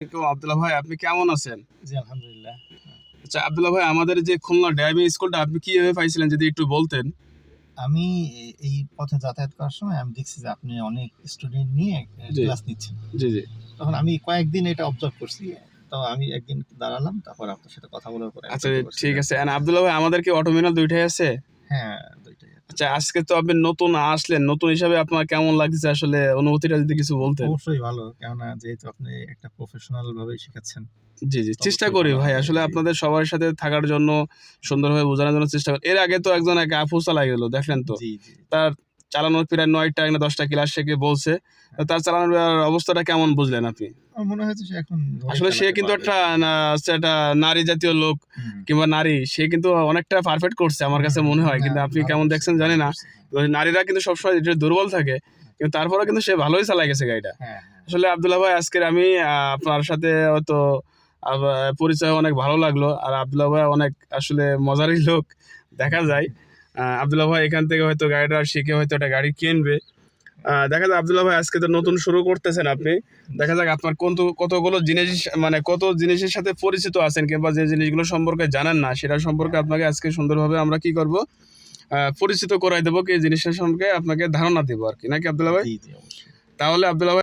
আব্দুল্লাহ ভাই, আপনি কেমন আছেন? জি, আলহামদুলিল্লাহ। আচ্ছা আব্দুল্লাহ ভাই, আমাদের যে খুলনা ড্রাইভিং স্কুলটা আপনি কিভাবে পাইছিলেন যদি একটু বলতেন? আমি এই পথে যাতায়াত করার সময় আমি দেখছি যে আপনি অনেক স্টুডেন্ট নিয়ে জি ক্লাস নিচ্ছেন। জি জি। তখন আমি কয়েকদিন এটা অবজার্ভ করছি। তো আমি একদিন দাঁড়ালাম, তারপর আপনার সাথে কথা বলার পরে আমি আচ্ছা বুঝতে পারছি ঠিক যে আছে। আব্দুল্লাহ ভাই, আমাদের কি অটো ম্যানুয়াল দুইটাই আছে? হ্যাঁ, ২ টাই আছে। আচ্ছা, আজকে তো আপনি নতুন আসলেন, নতুন হিসাবে আপনার কেমন লাগছে আসলে অনুভূতিটা যদি কিছু বলতেন? অবশ্যই ভালো। কেননা যেহেতু আপনি একটা প্রফেশনাল ভাবেই শিখাচ্ছেন, জি জি, তো চেষ্টা অবশ্যই করি ভালো ভাই, হবে। আসলে জি। আপনাদের সবার সাথে থাকার জন্য, সুন্দরভাবে বোঝানোর জন্য চেষ্টা করি। এর আগে তো একজন এক আপু চালায় গেল, দেখলেন তো? জি, জি। তার চালানোর প্রায় ৯টা না ১০টা ক্লাস সে বলছে। তো হ্যাঁ। তার চালানোর অবস্থাটা কেমন বুঝলেন আপনি? আমার মনে হয়েছে সে এখন ভালোই আসলে সে চালাতে কিন্তু পারবে। একটা একটা নারী জাতীয় লোক হুম, কিংবা নারী, সে কিন্তু অনেকটা পারফেক্ট করছে আমার কাছে মনে হয়। না, কিন্তু আপনি ভালো কেমন করছে, দেখছেন জানি ভালো না। করছে। নারীরা কিন্তু সবসময় একটু দুর্বল থাকে। কিন্তু তারপরেও কিন্তু সে ভালোই চালায় গেছে গাড়িটা। হ্যাঁ, হ্যাঁ। আসলে আব্দুল্লাহ ভাই, আজকের আমি আপনার সাথে হয়তো পরিচয় অনেক ভালো লাগলো। আর আব্দুল্লাহ ভাই অনেক আসলে মজারই লোক দেখা যায়। আব্দুল্লাহ ভাই এখান থেকে হয়তো গাড়িটা শিখে হয়তো একটা গাড়ি কিনবে। দেখা যাক আব্দুল্লাহ ভাই, আজকে তো নতুন শুরু করতেছেন আপনি। দেখা যাক আপনার কতগুলো জিনিস, মানে কত জিনিসের সাথে পরিচিত আছেন কিংবা যে জিনিসগুলো সম্পর্কে জানেন না সেটা সম্পর্কে আপনাকে আজকে সুন্দরভাবে আমরা কি করব, পরিচিত করাই দেবো, কি জিনিসটা সম্পর্কে আপনাকে ধারণা দেবো আর কি, নাকি আব্দুল্লাহ ভাই? জি, জি, অবশ্যই। তাহলে আব্দুল্লাহ ভাই